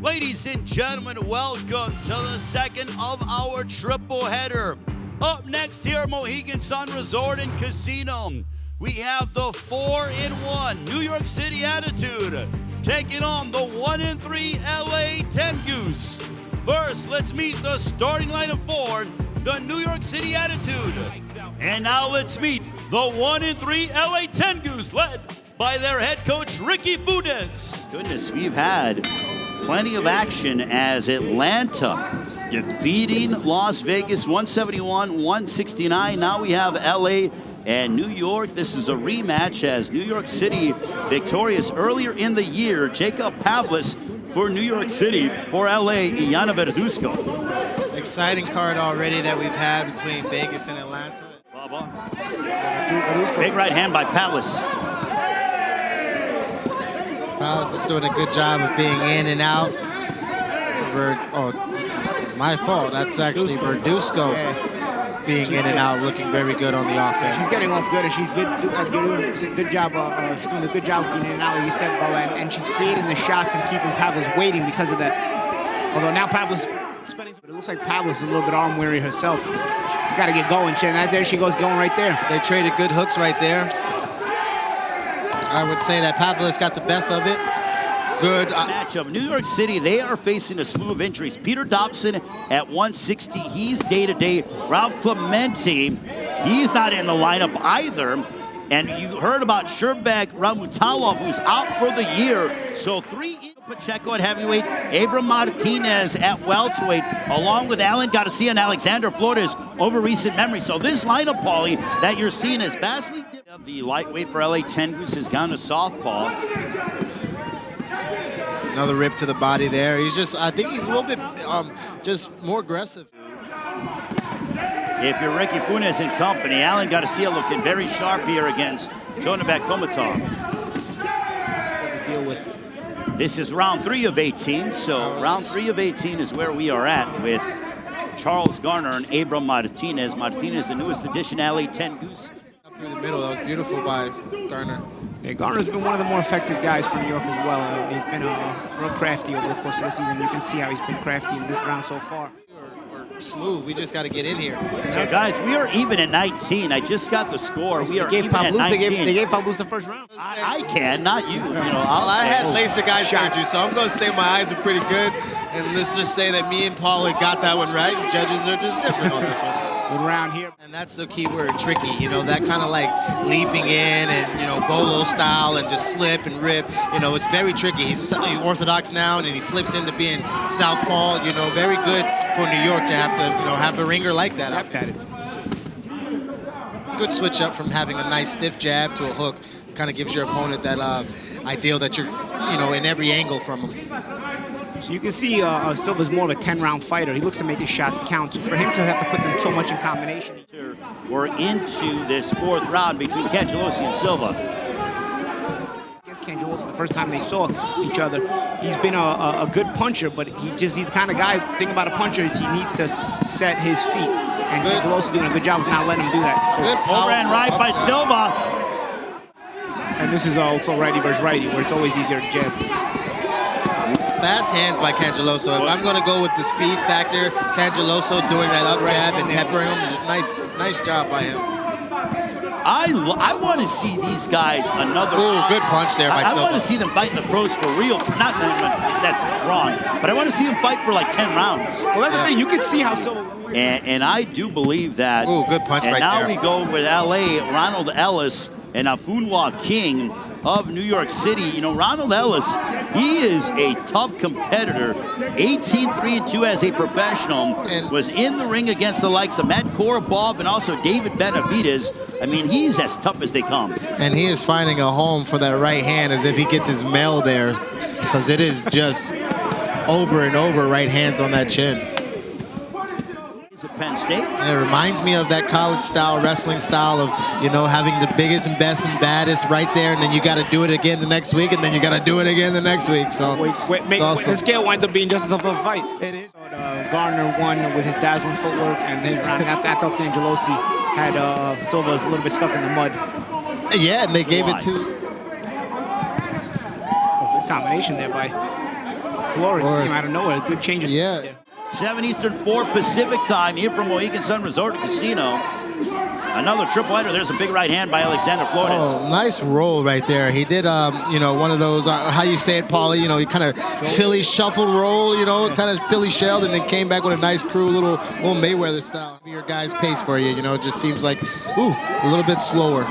Ladies and gentlemen, welcome to the second of our triple header. Up next here, Mohegan Sun Resort and Casino, we have the 4-1 New York City Attitude taking on the 1-3 LA TenGoose. First, let's meet the starting line of 4, the New York City Attitude. And now let's meet the 1-3 LA TenGoose, led by their head coach, Ricky Funes. Goodness, we've had plenty of action as Atlanta defeating Las Vegas 171-169. Now we have LA and New York. This is a rematch as New York City victorious earlier in the year. Jacob Pavlis for New York City. For LA, Iana Verduzco. Exciting card already that we've had between Vegas and Atlanta. Big right hand by Pavlis. Pavlis is doing a good job of being in and out. My fault. That's actually Verduzco being in and out, looking very good on the offense. She's getting off good, and she's doing a good job. She's doing a good job of getting in and out, like you said, Bo, and she's creating the shots and keeping Pavlis waiting because of that. Although now Pavlis spending, but it looks like Pavlis is a little bit arm weary herself. She's got to get going. And there she goes, going right there. They traded good hooks right there. I would say that Pavlis got the best of it. Good matchup. New York City, they are facing a slew of injuries. Peter Dobson at 160, he's day-to-day. Ralph Clemente, he's not in the lineup either. And you heard about Sherbek Ramutalov, who's out for the year. So 3 Pacheco at heavyweight, Abram Martinez at welterweight, along with Alan Garcia and Alexander Flores over recent memory. So this lineup, Paulie, that you're seeing is vastly different. The lightweight for LA TenGoose has gone to southpaw. Another rip to the body there. He's just, I think he's a little bit just more aggressive. If you're Ricky Funes and company, Alan Garcia looking very sharp here against Jonibek Khotamov. Deal with. This is round 3 of 18, so round 3 of 18 is where we are at with Charles Garner and Abram Martinez. Martinez, the newest addition, LA TenGoose. Up through the middle, that was beautiful by Garner. Yeah, Garner's been one of the more effective guys for New York as well. He's been real crafty over the course of the season. You can see how he's been crafty in this round so far. We're smooth. We just got to get in here. So, guys, we are even at 19. I just got the score. We are even at 19. They gave Pavlis the first round. I can, not you. I had LASIK eye surgery, so I'm going to say my eyes are pretty good. And let's just say that me and Paul got that one right. Judges are just different on this one. Good round here. And that's the key word, tricky. That kind of like leaping in and, bolo style and just slip and rip. It's very tricky. He's orthodox now, and he slips into being southpaw. Very good for New York to have a ringer like that. Good switch up from having a nice stiff jab to a hook. Kind of gives your opponent that ideal that you're, in every angle from him. So you can see Silva's more of a 10-round fighter. He looks to make his shots count. So for him to have to put them so much in combination. We're into this 4th round between Cangelosi and Silva. Against Cangelosi, the first time they saw each other, he's been a good puncher, but he's the kind of guy, thing about a puncher is he needs to set his feet. And Cangelosi doing a good job of not letting him do that. Good overhand right by Silva. And this is also righty versus righty, where it's always easier to jab. Fast hands by Cangelosi. If I'm going to go with the speed factor, Cangelosi doing that up jab and peppering him, nice job by him. I want to see these guys another. Ooh, good punch there by Silva. I want to see them fight in the pros for real. That's wrong, but I want to see them fight for like 10 rounds. Well, that's the thing. You can see how Silva. And I do believe that. Ooh, good punch right there. And now we go with LA, Ronald Ellis and Afunwa King of New York City. Ronald Ellis, he is a tough competitor. 18-3-2 as a professional. And was in the ring against the likes of Matt Korobov and also David Benavidez. I mean, he's as tough as they come. And he is finding a home for that right hand as if he gets his mail there, because it is just over and over right hands on that chin. At Penn State. It reminds me of that college style, wrestling style of, having the biggest and best and baddest right there, and then you got to do it again the next week, and then you got to do it again the next week. So the scale winds up being just as tough of a fight. It is. Garner won with his dazzling footwork, and his round. I thought Cangelosi had Silva a little bit stuck in the mud. Yeah, and they gave it to. Good combination there by Flores came out of nowhere. Good changes. Yeah. 7 Eastern, 4 Pacific time here from Mohegan Sun Resort and Casino. Another triple header. There's a big right hand by Alexander Flores. Oh, nice roll right there. He did, you know, one of those, how you say it, Paulie, you know, he kind of Philly shuffled roll, you know, kind of Philly shelled, and then came back with a nice crew, little Mayweather style. Your guy's pace for you, you know, it just seems like, ooh, a little bit slower.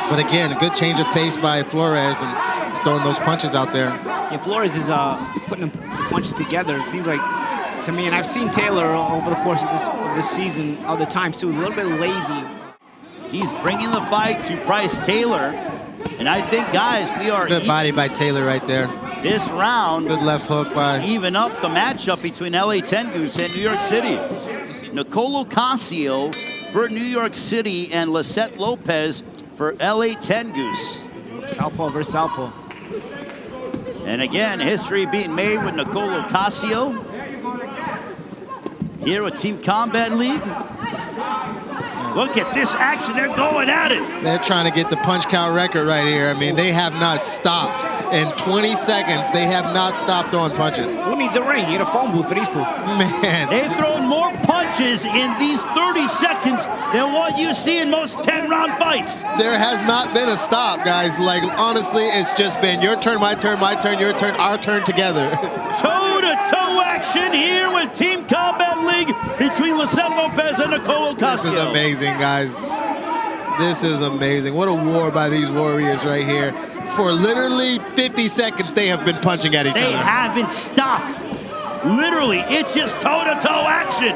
But again, a good change of pace by Flores and throwing those punches out there. Yeah, Flores is putting the punches together. It seems like, to me, and I've seen Taylor over the course of this season other times too, a little bit lazy. He's bringing the fight to Bryce Taylor. And I think, guys, we are Good body by Taylor right there. This round. Good left hook by. Even up the matchup between LA TenGoose and New York City. Nicole Ocasio for New York City and Lizette Lopez for LA TenGoose. Southpaw versus Southpaw. And again, history being made with Nicole Ocasio. Here with Team Combat League. Look at this action, they're going at it. They're trying to get the punch count record right here. I mean, they have not stopped. In 20 seconds, they have not stopped throwing punches. Who needs a ring? You need a phone booth for these two. Man. They've thrown more punches in these 30 seconds than what you see in most 10-round fights. There has not been a stop, guys. Like, honestly, it's just been your turn, my turn, your turn, our turn together. Toe-to-toe action here with Team Combat League between Lizette Lopez and Nicole Ocasio. This is amazing, guys. This is amazing. What a war by these warriors right here. For literally 50 seconds, they have been punching at each other. They haven't stopped. Literally, it's just toe-to-toe action.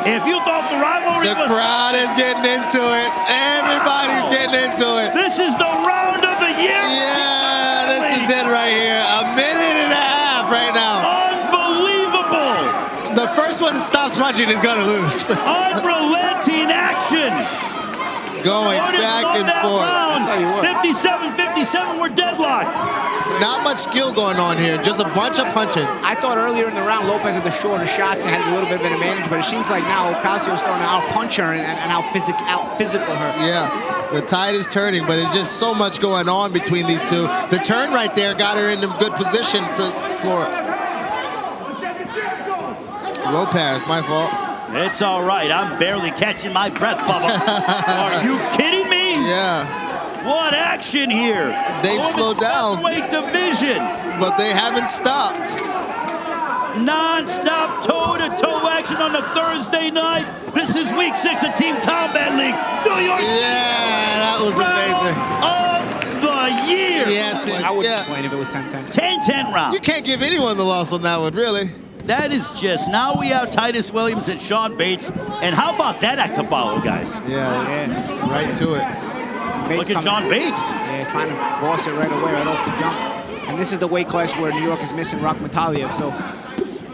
If you thought the rivalry was... The crowd is getting into it. Everybody's getting into it. This is the round of the year. Yeah, this is it right here. A minute and a half right now. Unbelievable. The first one that stops punching is going to lose. Unrelenting action. Going back and forth. 57-57, we're deadlocked. Not much skill going on here, just a bunch of punching. I thought earlier in the round Lopez had the shorter shots and had a little bit of an advantage, but it seems like now Ocasio's starting to out-punch her and out-physical her. Yeah, the tide is turning, but it's just so much going on between these two. The turn right there got her in a good position for Lopez, my fault. It's all right. I'm barely catching my breath, Bubba. Are you kidding me? Yeah. What action here? They've slowed down. Weight division. But they haven't stopped. Non-stop toe-to-toe action on a Thursday night. This is week 6 of Team Combat League. New York City. Yeah, that was amazing. Of the year. Yes. I wouldn't complain if it was 10-10. 10-10 round. You can't give anyone the loss on that one, really. That is just, now we have Titus Williams and Sean Bates. And how about that act to follow, guys? Yeah, right to it. Look at Sean Bates. Yeah, trying to boss it right away, right off the jump. And this is the weight class where New York is missing Rock Metaliev, so.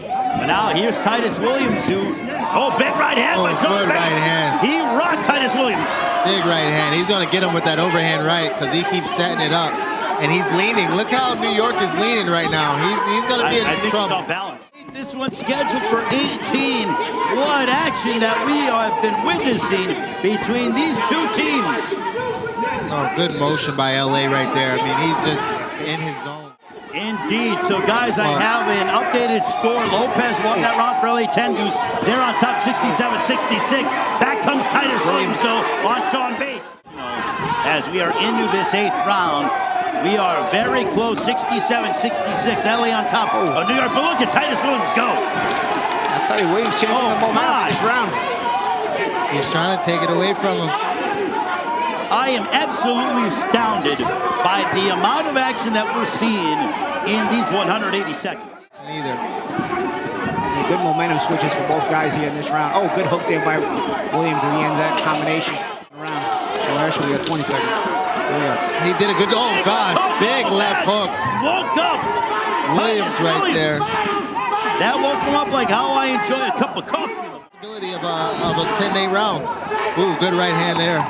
But now here's Titus Williams, who, big right hand by Sean good Bates. Right hand. He rocked Titus Williams. Big right hand. He's going to get him with that overhand right because he keeps setting it up. And he's leaning. Look how New York is leaning right now. He's going to be in some trouble. He's off balance. This one's scheduled for 18. What action that we have been witnessing between these two teams. Oh, good motion by LA right there. I mean, he's just in his zone. Indeed. So, guys, I have an updated score. Lopez won that round for LA TenGoose. They're on top 67-66. Back comes Titus Williams, though, on Sean Bates. As we are into this 8th round, we are very close, 67-66. LA on top of New York. But look at Titus Williams go. I'll tell you, Williams changing the momentum this round. He's trying to take it away from him. I am absolutely astounded by the amount of action that we're seeing in these 180 seconds. Neither. Yeah, good momentum switches for both guys here in this round. Oh, good hook there by Williams as he ends that combination round. So actually, we got 20 seconds. Yeah. He did a good, God, big left hook. Woke up. Williams right there. That woke him up like how I enjoy a cup of coffee. Possibility of a 10-8 round. Ooh, good right hand there.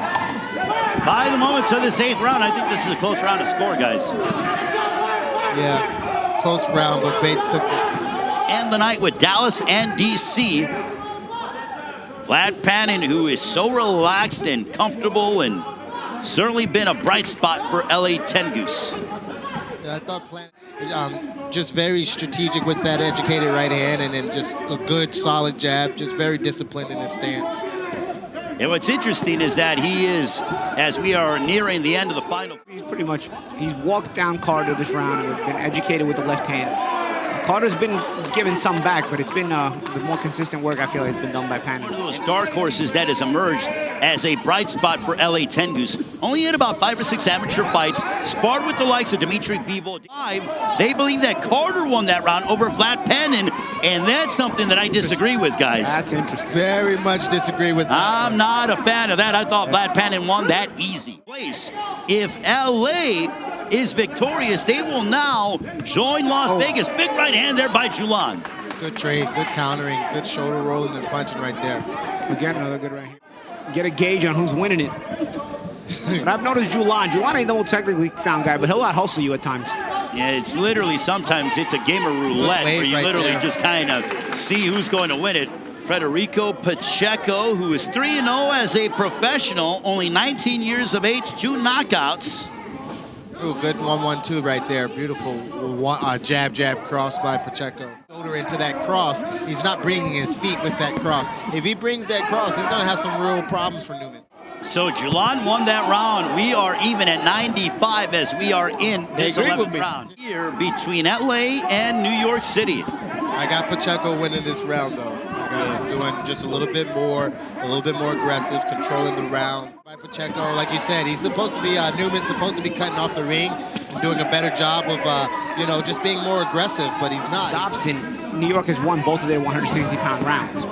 By the moments of this 8th round, I think this is a close round to score, guys. Yeah, close round, but Bates took it. End the night with Dallas and DC. Vlad Panin, who is so relaxed and comfortable and certainly been a bright spot for LA TenGoose. I thought just very strategic with that educated right hand, and then just a good solid jab, just very disciplined in his stance. And what's interesting is that he is, as we are nearing the end of the final. He's walked down Carter this round and been educated with the left hand. Carter's been giving some back, but it's been the more consistent work I feel has been done by Panin. One of those dark horses that has emerged as a bright spot for LA TenGoose. Only had about 5 or 6 amateur fights, sparred with the likes of Dimitri Bivol. They believe that Carter won that round over Vlad Panin, and that's something that I disagree with, guys. That's interesting. Very much disagree with that. I'm not a fan of that. I thought Vlad Panin won that easy. If LA is victorious, they will now join Las Vegas. Big right hand there by Julan. Good trade, good countering, good shoulder rolling and punching right there. Again, another good right hand. Get a gauge on who's winning it. But I've noticed Julan ain't the most technically sound guy, but he'll out-hustle you at times. Yeah, it's literally, sometimes it's a game of roulette where you literally just kind of see who's going to win it. Federico Pacheco, who is 3-0 as a professional, only 19 years of age, 2 knockouts. Ooh, good 1-1-2 right there. Beautiful jab cross by Pacheco. Shoulder into that cross. He's not bringing his feet with that cross. If he brings that cross, he's going to have some real problems for Newman. So Julan won that round. We are even at 95 as we are in this 11th round. Here between LA and New York City. I got Pacheco winning this round, though. I got him doing just a little bit more aggressive, controlling the round. By Pacheco, like you said, he's supposed to be, Newman's supposed to be cutting off the ring and doing a better job of, just being more aggressive, but he's not. Dobson, New York has won both of their 160-pound rounds.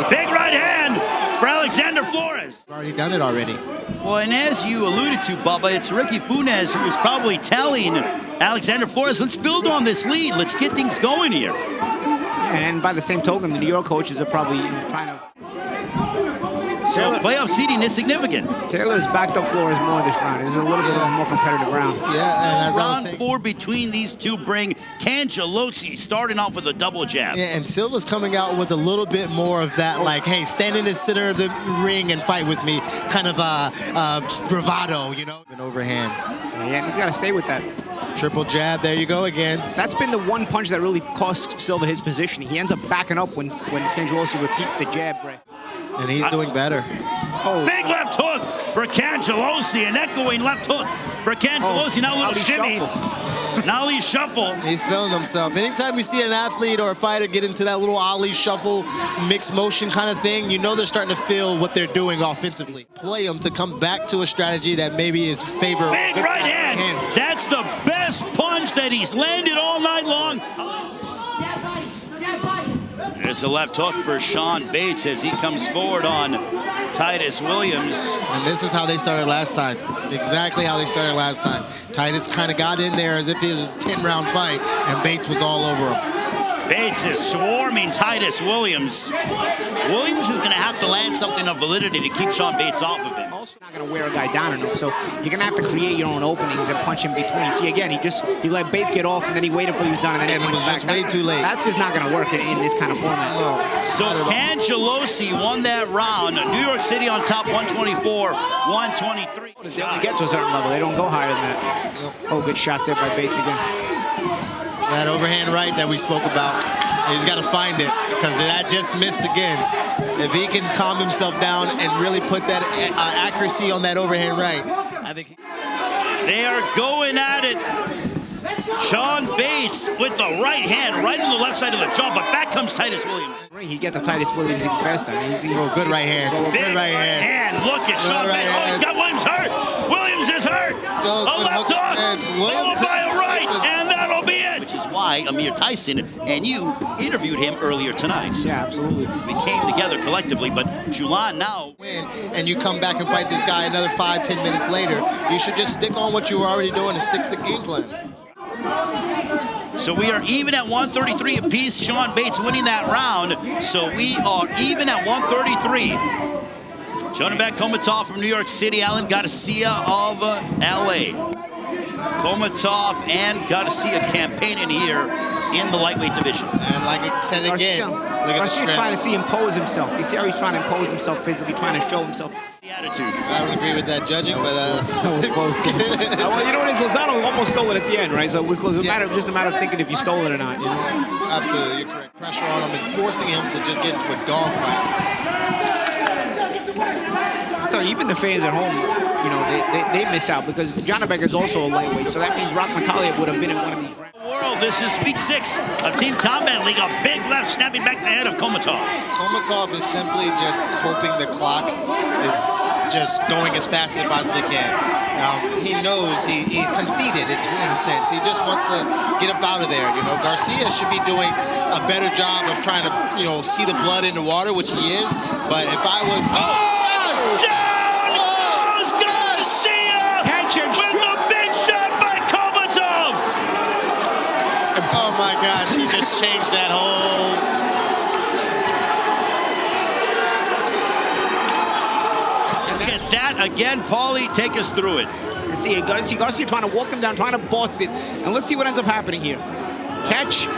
Big right hand for Alexander Flores. Already done it already. Well, and as you alluded to, Bubba, it's Ricky Funes who was probably telling Alexander Flores, let's build on this lead. Let's get things going here. And by the same token, the New York coaches are probably trying to... So playoff seeding is significant. Taylor's backed up Flores more this round. This is a little bit of a more competitive round. Yeah, and as I was saying, round 4 between these two bring Cangelosi starting off with a double jab. Yeah, and Silva's coming out with a little bit more of that, like, hey, stand in the center of the ring and fight with me, kind of bravado, An overhand. Yeah, he's got to stay with that. Triple jab, there you go again. That's been the one punch that really cost Silva his position. He ends up backing up when Cangelosi repeats the jab, Bray. And he's doing better. Big left hook for Cangelosi, an echoing left hook for Cangelosi. Now a little shimmy. Nollie shuffle. He's feeling himself. Anytime you see an athlete or a fighter get into that little ollie shuffle, mixed motion kind of thing, they're starting to feel what they're doing offensively. Play them to come back to a strategy that maybe is favorable. Big right hand. That's the best punch that he's landed all night long. There's a left hook for Sean Bates as he comes forward on Titus Williams. And this is how they started last time. Exactly how they started last time. Titus kind of got in there as if it was a 10-round fight, and Bates was all over him. Bates is swarming Titus Williams. Williams is going to have to land something of validity to keep Sean Bates off of him. Also not going to wear a guy down enough, so you're going to have to create your own openings and punch in between. See, again, he let Bates get off, and then he waited for he was done, and then it was just way too late. That's just not going to work in this kind of format. No. So Cangelosi won that round. New York City on top, 124, 123. They only get to a certain level. They don't go higher than that. Oh, good shots there by Bates again. That overhand right that we spoke about, he's got to find it because that just missed again. If he can calm himself down and really put that accuracy on that overhand right, I think they are going at it. Sean Bates with the right hand right on the left side of the jaw, but back comes Titus Williams. He get the Titus Williams even faster. Good right hand. Good right hand. Look at Sean Bates. Oh, he's got Williams hurt. Williams is hurt. A left hook. Followed by a right, and that'll be it. Which is why Amir Tyson and you interviewed him earlier tonight. Yeah, absolutely. We came together collectively, but Julan now win, and you come back and fight this guy another 5-10 minutes later. You should just stick on what you were already doing and stick to the game plan. So we are even at 133 apiece. Sean Bates winning that round. So we are even at 133. Jonibek Khotamov from New York City, Alan Garcia of LA. Khotamov and Garcia campaigning here in the lightweight division. And like I said again, look at the Garcia strength. trying to see impose himself. You see how he's trying to impose himself physically, trying to show himself. The attitude. I don't agree with that judging, but Well, you know what it is? Lozano almost stole it at the end, right? So it was just a matter of thinking if you stole it or not. You know? Absolutely, you're correct. Pressure on him and forcing him to just get into a dogfight. So even the fans at home, you know, they miss out because Jonibek is also a lightweight. So that means Rock Matalia would have been in one of these rounds. World, this is week 6 of Team Combat League. A big left snapping back the head of Khotamov. Khotamov is simply just hoping the clock is just going as fast as it possibly can. He knows he conceded in a sense. He just wants to get up out of there. You know, Garcia should be doing a better job of trying to, you know, see the blood in the water, which he is. But if I was, Down goes Garcia with a big shot by Khotamov. oh my gosh, he just changed that whole. Look at that again, Paulie. Take us through it. See Garcia trying to walk him down, trying to box it. And let's see what ends up happening here. Catch,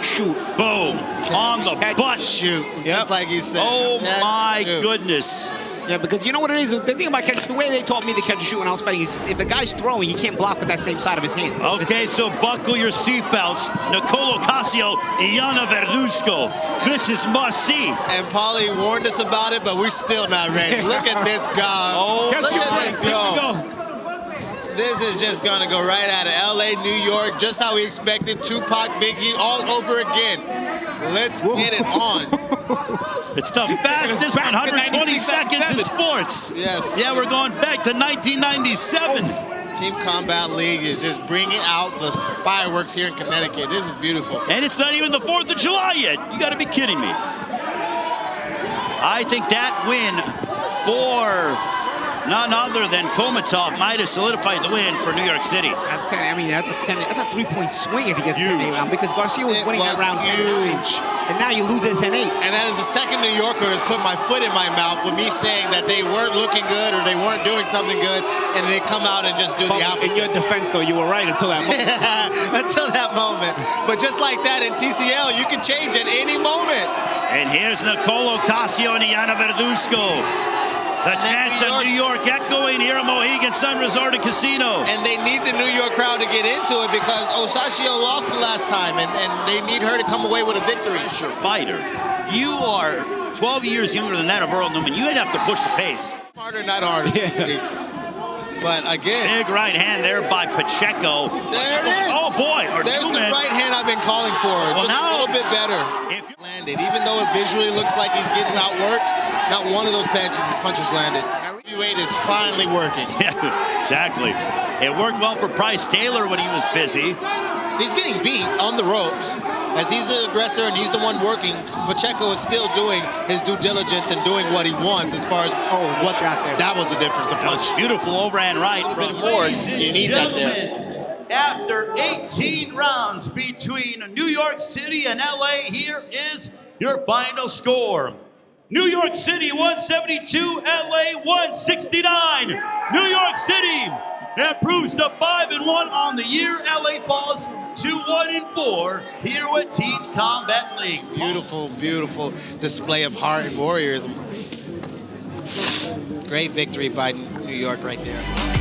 shoot. Boom. On the butt. Shoot. Yep. Just like you said. Oh Catch, my shoot. goodness. Yeah, because you know what it is? The thing about catch, the way they taught me to catch and shoot when I was fighting is if the guy's throwing, he can't block with that same side of his hand. Okay, so buckle your seatbelts. Nicole Ocasio, Iana Verduzco. This is must see. And Paulie warned us about it, but we're still not ready. Look at this guy. Oh, look at this Here we go. This is just going to go right out of LA, New York, just how we expected. Tupac, Biggie, all over again. Let's get it on. It's the fastest 120 seconds in sports. Yes. Yeah, we're going back to 1997. Team Combat League is just bringing out the fireworks here in Connecticut. This is beautiful. And it's not even the 4th of July yet. You got to be kidding me. I think that win for none other than Khotamov might have solidified the win for New York City. I mean, that's a 3-point swing if he gets the 10-8 round because Garcia was It winning was that round huge. 10-9. And now you lose it 10-8. And that is the second New Yorker that's put my foot in my mouth with me saying that they weren't looking good or they weren't doing something good, and they come out and just do the In opposite. your defense, though, you were right until that moment. Until that moment. But just like that in TCL, you can change at any moment. And here's Nicole Ocasio and Iana Verduzco. The chants of New York echoing here at Mohegan Sun Resort and Casino. And they need the New York crowd to get into it because Ocasio lost the last time, and they need her to come away with a victory. Your fighter. You are 12 years younger than that of Earl Newman. You'd have to push the pace. Harder, not harder, so to speak. But again, Big right hand there by Pacheco. there it is. Oh boy. There's the right hand I've been calling for. Well, Just now, a little bit better. Landed. Even though it visually looks like he's getting outworked, not one of those punches landed. Heavyweight is finally working. Yeah, exactly. It worked well for Bryce Taylor when he was busy. He's getting beat on the ropes. As he's the aggressor and he's the one working, Pacheco is still doing his due diligence and doing what he wants as far as what shot there. that was the difference. That was beautiful overhand right. A little bit more, you need that there. After 18 rounds between New York City and LA, here is your final score. New York City 172, LA 169. New York City improves to 5-1 on the year. LA falls to 1-4 here with Team Combat League. Beautiful, beautiful display of heart and warriorism. Great victory by New York right there.